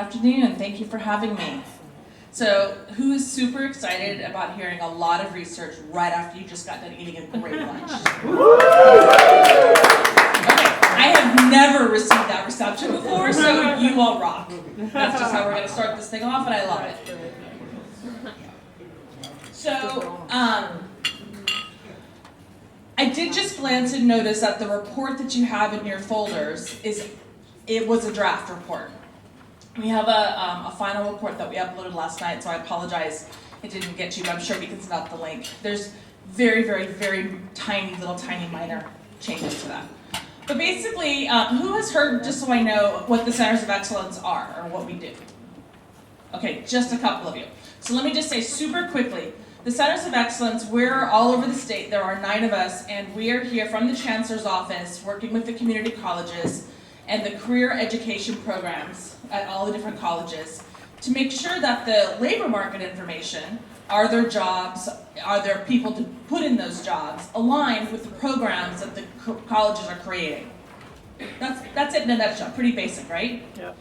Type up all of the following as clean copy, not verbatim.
afternoon. Thank you for having me. So, who is super excited about hearing a lot of research right after you just got done eating a great lunch? Okay, I have never received that reception before, so you all rock. That's just how we're going to start this thing off, and I love it. So, I did just glance and notice that the report that you have in your folders was a draft report. We have a final report that we uploaded last night, so I apologize it didn't get you, but I'm sure we can send out the link. There's very, very, very tiny, minor changes to that. But basically, who has heard, just so I know, what the Centers of Excellence are, or what we do? Okay, just a couple of you. So let me just say super quickly, the Centers of Excellence, we're all over the state. There are 9 of us, and we are here from the Chancellor's Office working with the community colleges and the career education programs at all the different colleges to make sure that the labor market information, are there jobs, are there people to put in those jobs, aligned with the programs that the colleges are creating. That's it in a nutshell, pretty basic, right? Yep.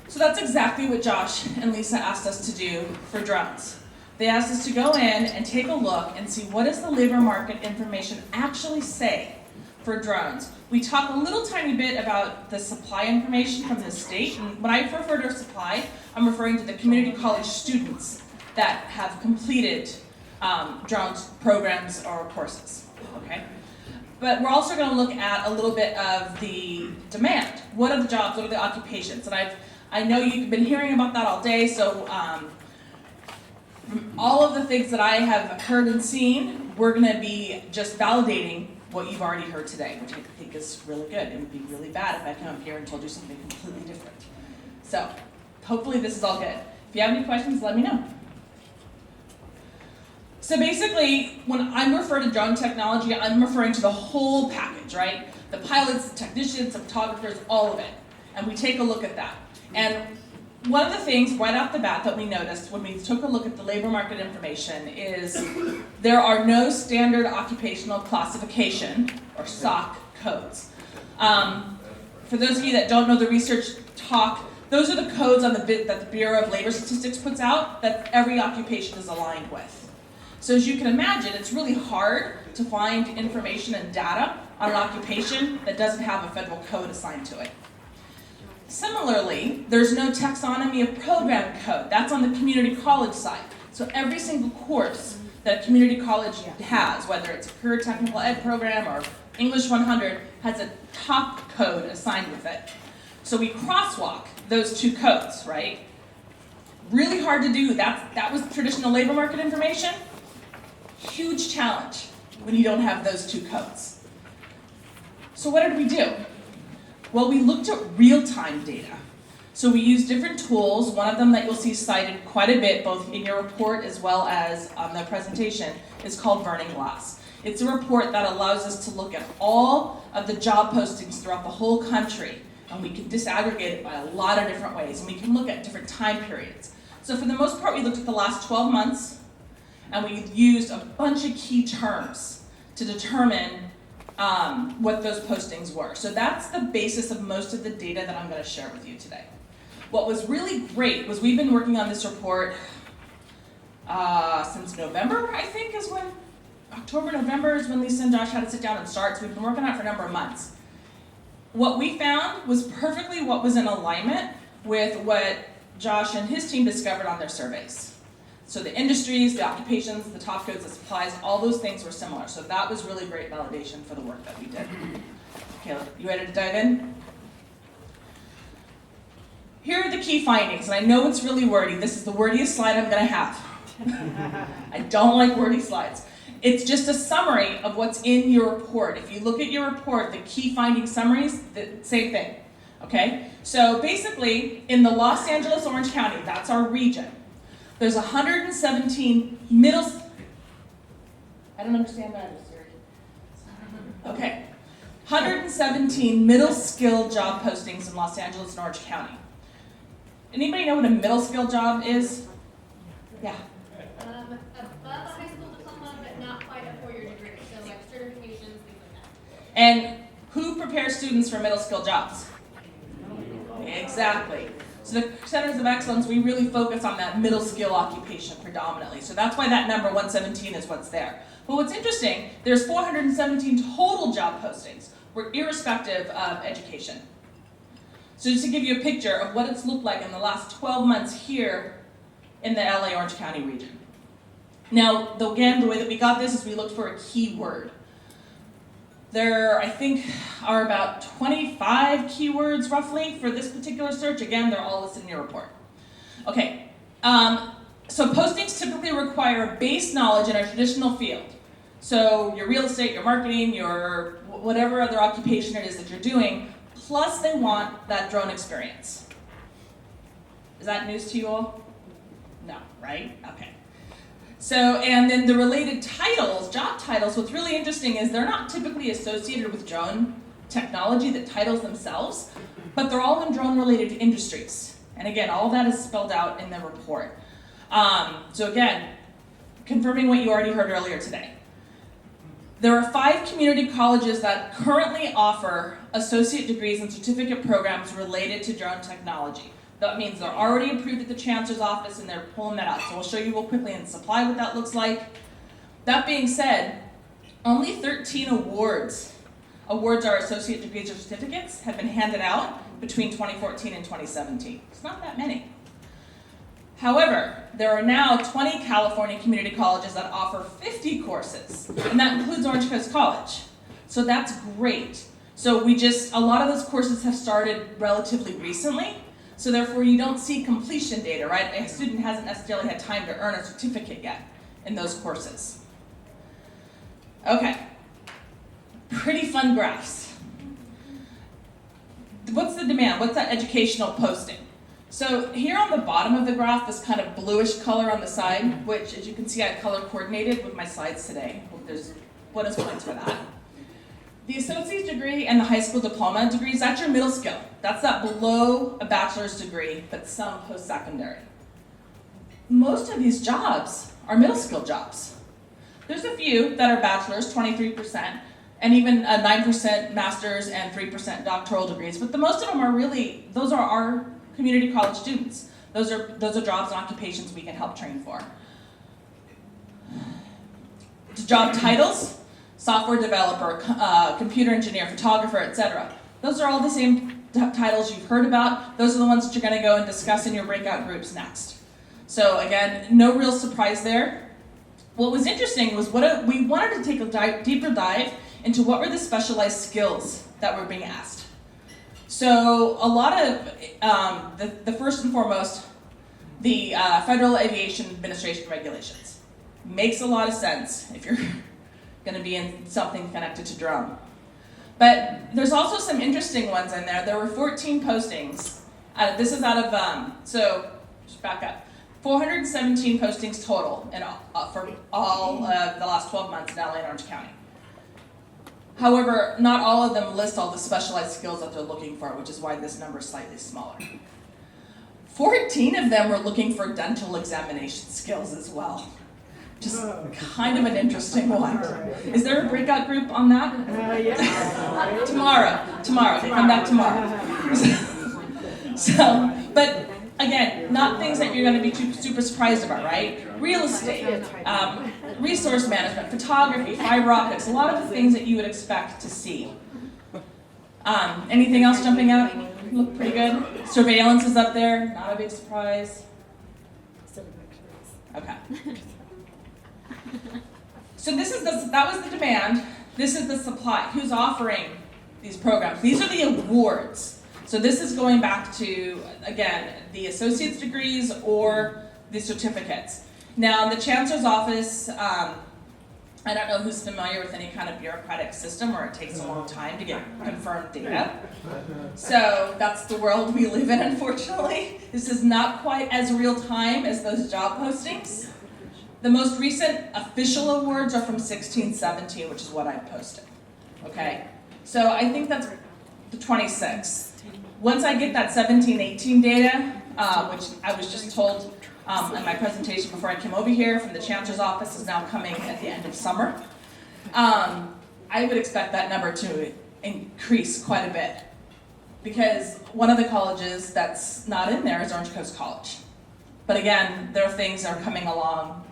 So that's exactly what Josh and Lisa asked us to do for drones. They asked us to go in and take a look and see what does the labor market information actually say for drones. We talk a little tiny bit about the supply information from the state, and when I refer to supply, I'm referring to the community college students that have completed drones programs or courses, okay? But we're also going to look at a little bit of the demand. What are the jobs, what are the occupations? And I know you've been hearing about that all day, so all of the things that I have heard and seen, we're going to be just validating what you've already heard today, which I think is really good. It would be really bad if I came up here and told you something completely different. So, hopefully this is all good. If you have any questions, let me know. So basically, when I refer to drone technology, I'm referring to the whole package, right? The pilots, the technicians, the photographers, all of it. And we take a look at that. And one of the things right off the bat that we noticed when we took a look at the labor market information is there are no standard occupational classification, or SOC, codes. For those of you that don't know the research talk, those are the codes on that the Bureau of Labor Statistics puts out that every occupation is aligned with. So as you can imagine, it's really hard to find information and data on an occupation that doesn't have a federal code assigned to it. Similarly, there's no taxonomy of program code. That's on the community college side. So every single course that a community college has, whether it's a career technical ed program or English 100, has a top code assigned with it. So we crosswalk those two codes, right? Really hard to do. That was traditional labor market information. Huge challenge when you don't have those two codes. So what did we do? Well, we looked at real-time data. So we used different tools. One of them that you'll see cited quite a bit, both in your report as well as on the presentation, is called Burning Glass. It's a report that allows us to look at all of the job postings throughout the whole country, and we can disaggregate it by a lot of different ways, and we can look at different time periods. So for the most part, we looked at the last 12 months, and we used a bunch of key terms to determine what those postings were. So that's the basis of most of the data that I'm going to share with you today. What was really great was we've been working on this report since November, I think is when, October, November is when Lisa and Josh had to sit down and start, so we've been working on it for a number of months. What we found was perfectly what was in alignment with what Josh and his team discovered on their surveys. So the industries, the occupations, the top codes, the supplies, all those things were similar. So that was really great validation for the work that we did. Okay, you ready to dive in? Here are the key findings, and I know it's really wordy. This is the wordiest slide I'm going to have. I don't like wordy slides. It's just a summary of what's in your report. If you look at your report, the key finding summaries, the same thing. Okay? So basically, in the Los Angeles, Orange County, that's our region, there's 117 I don't understand that, Siri. Okay. 117 middle skill job postings in Los Angeles and Orange County. Anybody know what a middle skill job is? Yeah. Above a high school diploma, but not quite a 4-year degree. So like certifications, things like that. And who prepares students for middle skill jobs? Exactly. So the Centers of Excellence, we really focus on that middle skill occupation predominantly. So that's why that number 117 is what's there. But what's interesting, there's 417 total job postings, irrespective of education. So just to give you a picture of what it's looked like in the last 12 months here in the LA Orange County region. Now, again, the way that we got this is we looked for a keyword. There, I think, are about 25 keywords roughly for this particular search. Again, they're all listed in your report. Okay, so postings typically require a base knowledge in a traditional field. So your real estate, your marketing, your whatever other occupation it is that you're doing, plus they want that drone experience. Is that news to you all? No, right? Okay. So, and then the related titles, job titles, what's really interesting is they're not typically associated with drone technology, the titles themselves, but they're all in drone-related industries. And again, all of that is spelled out in the report. So again, confirming what you already heard earlier today. There are 5 community colleges that currently offer associate degrees and certificate programs related to drone technology. That means they're already approved at the Chancellor's office and they're pulling that out. So we'll show you real quickly in supply what that looks like. That being said, only 13 awards are associate degrees or certificates, have been handed out between 2014 and 2017. It's not that many. However, there are now 20 California community colleges that offer 50 courses, and that includes Orange Coast College. So that's great. So a lot of those courses have started relatively recently, so therefore you don't see completion data, right? A student hasn't necessarily had time to earn a certificate yet in those courses. Okay, pretty fun graphs. What's the demand? What's that educational posting? So here on the bottom of the graph, this kind of bluish color on the side, which as you can see I color coordinated with my slides today. Hope there's bonus points for that. The associate's degree and the high school diploma degrees, that's your middle skill. That's that below a bachelor's degree, but some post-secondary. Most of these jobs are middle skill jobs. There's a few that are bachelor's, 23%, and even 9% master's and 3% doctoral degrees, but the most of them are really, those are our community college students. Those are jobs and occupations we can help train for. Job titles, software developer, computer engineer, photographer, etc. Those are all the same titles you've heard about. Those are the ones that you're going to go and discuss in your breakout groups next. So again, no real surprise there. What was interesting was we wanted to take a deeper dive into what were the specialized skills that were being asked. So a lot of, the first and foremost, the Federal Aviation Administration regulations. Makes a lot of sense if you're going to be in something connected to drone. But there's also some interesting ones in there. There were 14 postings. This is out of, so just back up. 417 postings total for all of the last 12 months in LA and Orange County. However, not all of them list all the specialized skills that they're looking for, which is why this number is slightly smaller. 14 of them were looking for dental examination skills as well. Just kind of an interesting one. Is there a breakout group on that? Yeah. Tomorrow. They come back tomorrow. But again, not things that you're going to be super surprised about, right? Real estate, resource management, photography, fiber optics, a lot of the things that you would expect to see. Anything else jumping out? Look pretty good. Surveillance is up there, not a big surprise. Okay. So that was the demand. This is the supply. Who's offering these programs? These are the awards. So this is going back to, again, the associate's degrees or the certificates. Now, the Chancellor's office, I don't know who's familiar with any kind of bureaucratic system where it takes a long time to get confirmed data. So that's the world we live in, unfortunately. This is not quite as real time as those job postings. The most recent official awards are from 16-17, which is what I posted. Okay? So I think that's the 26th. Once I get that 17-18 data, which I was just told in my presentation before I came over here from the Chancellor's office is now coming at the end of summer, I would expect that number to increase quite a bit. because one of the colleges that's not in there is Orange Coast College. But again, their things are coming along.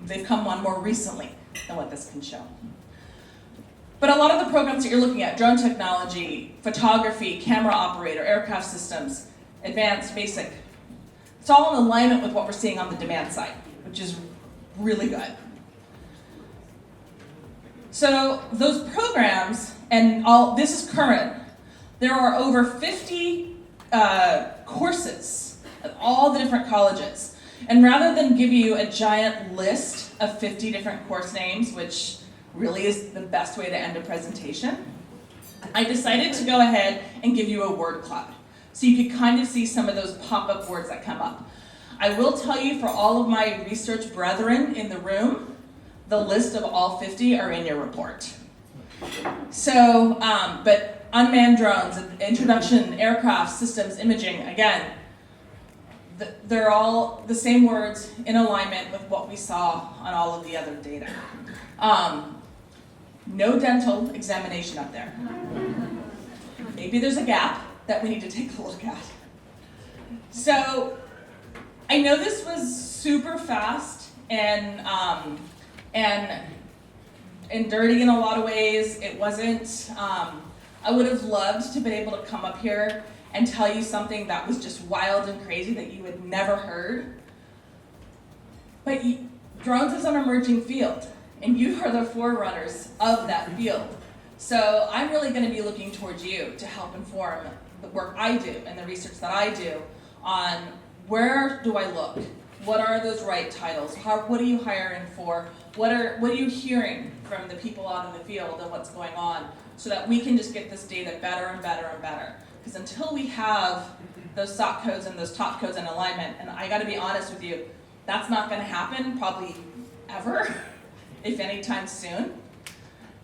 They've come on more recently than what this can show. But a lot of the programs that you're looking at, drone technology, photography, camera operator, aircraft systems, advanced, basic, it's all in alignment with what we're seeing on the demand side, which is really good. So those programs, and all this is current, there are over 50 courses at all the different colleges. And rather than give you a giant list of 50 different course names, which really is the best way to end a presentation, I decided to go ahead and give you a word cloud. So you could kind of see some of those pop-up words that come up. I will tell you, for all of my research brethren in the room, the list of all 50 are in your report. So, but unmanned drones, introduction, aircraft, systems, imaging, again, they're all the same words in alignment with what we saw on all of the other data. No dental examination up there. Maybe there's a gap that we need to take a look at. So, I know this was super fast and dirty in a lot of ways. It wasn't, I would have loved to have been able to come up here and tell you something that was just wild and crazy that you had never heard. But drones is an emerging field, and you are the forerunners of that field. So I'm really going to be looking towards you to help inform the work I do and the research that I do on where do I look? What are those right titles? What are you hiring for? What are you hearing from the people out in the field and what's going on, so that we can just get this data better and better and better. Because until we have those SOC codes and those top codes in alignment, and I got to be honest with you, that's not going to happen probably ever, if anytime soon.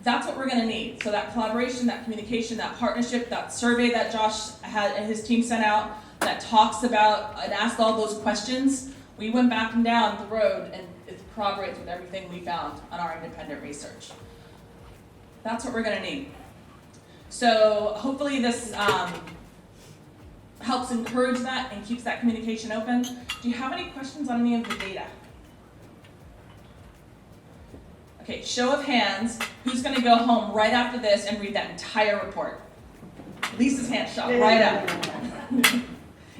That's what we're going to need. So that collaboration, that communication, that partnership, that survey that Josh had and his team sent out that talks about and asked all those questions, we went back and down the road, and it corroborates with everything we found on our independent research. That's what we're going to need. So hopefully this helps encourage that and keeps that communication open. Do you have any questions on any of the data? Okay, show of hands, who's going to go home right after this and read that entire report? Lisa's hand shot right up.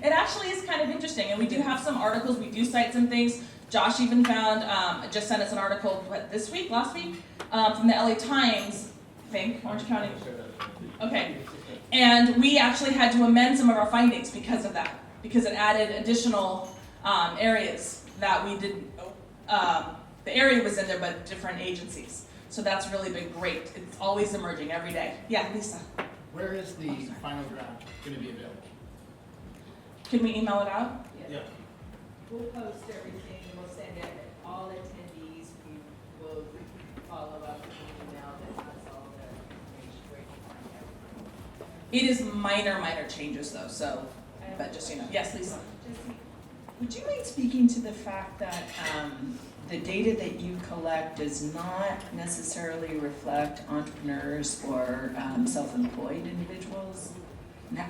It actually is kind of interesting, and we do have some articles, we do cite some things. Josh even found, just sent us an article, last week, from the LA Times, I think, Orange County. Okay, and we actually had to amend some of our findings because of that, because it added additional areas that we didn't, the area was in there, but different agencies. So that's really been great. It's always emerging every day. Yeah, Lisa. Where is the final draft going to be available? Can we email it out? Yeah. We'll post everything, we'll send it, all attendees, we will follow up with an email that has all the information where you can find everything. It is minor changes though, so, but just so you know. Yes, Lisa. Would you mind speaking to the fact that the data that you collect does not necessarily reflect entrepreneurs or self-employed individuals,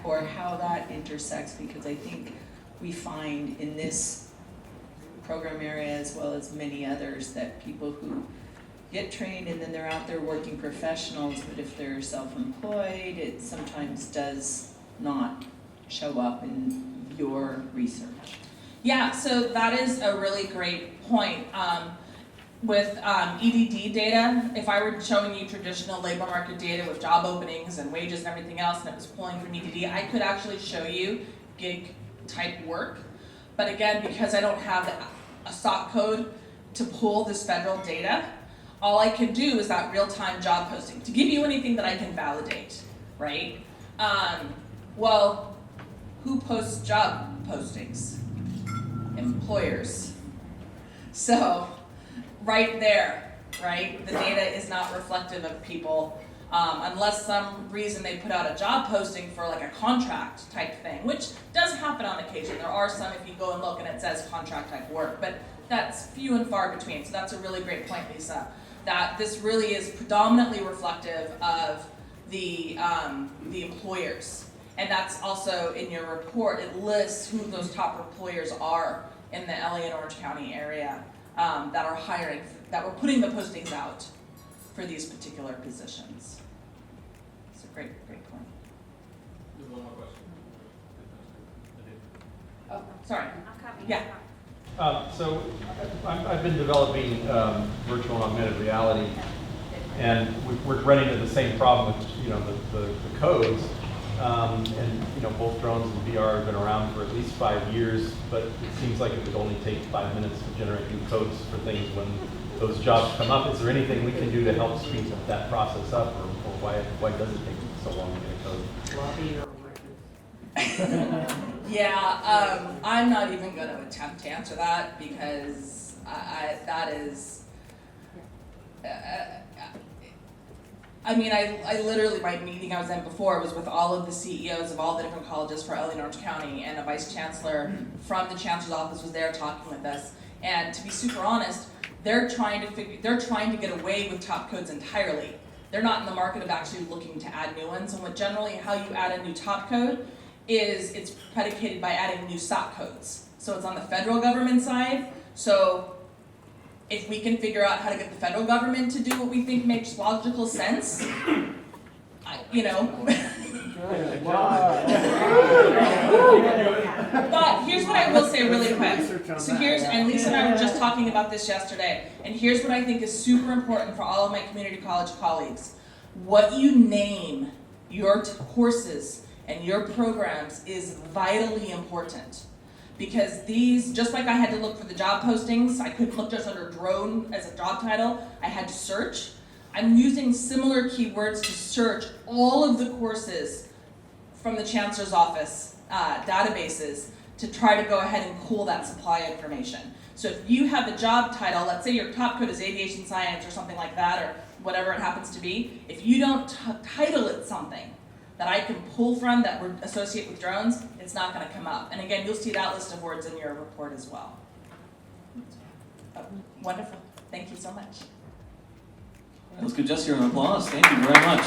or how that intersects? Because I think we find in this program area, as well as many others, that people who get trained and then they're out there working professionals, but if they're self-employed, it sometimes does not show up in your research. Yeah, so that is a really great point. With EDD data, if I were showing you traditional labor market data with job openings and wages and everything else, and it was pulling from EDD, I could actually show you gig type work. But again, because I don't have a SOC code to pull this federal data, all I can do is that real-time job posting to give you anything that I can validate, right? Well, who posts job postings? Employers. So, right there, right? The data is not reflective of people unless some reason they put out a job posting for like a contract type thing, which does happen on occasion. There are some, if you go and look and it says contract type work, but that's few and far between. So that's a really great point, Lisa, that this really is predominantly reflective of the employers. And that's also in your report, it lists who those top employers are in the LA and Orange County area that are hiring, that were putting the postings out for these particular positions. It's a great point. There's one more question. Oh, sorry. I'm coming. Yeah. So I've been developing virtual and augmented reality, and we're running into the same problem with the codes. And both drones and VR have been around for at least 5 years, but it seems like it would only take 5 minutes to generate new codes for things when those jobs come up. Is there anything we can do to help speed that process up, or why does it take so long to get a code? Yeah, I'm not even going to attempt to answer that because that is. I literally, my meeting I was in before was with all of the CEOs of all the different colleges for LA and Orange County, and a vice chancellor from the chancellor's office was there talking with us. And to be super honest, they're trying to get away with top codes entirely. They're not in the market of actually looking to add new ones. And what generally how you add a new top code is it's predicated by adding new SOC codes. So it's on the federal government side. So if we can figure out how to get the federal government to do what we think makes logical sense, But here's what I will say really quick. So and Lisa and I were just talking about this yesterday, and here's what I think is super important for all of my community college colleagues. What you name your courses and your programs is vitally important. Because these, just like I had to look for the job postings, I couldn't look just under drone as a job title, I had to search. I'm using similar keywords to search all of the courses from the Chancellor's Office databases to try to go ahead and pull that supply information. So if you have a job title, let's say your top code is aviation science or something like that, or whatever it happens to be, if you don't title it something that I can pull from that would associate with drones, it's not going to come up. And again, you'll see that list of words in your report as well. Oh, wonderful. Thank you so much. Let's give Jesse an applause. Thank you very much.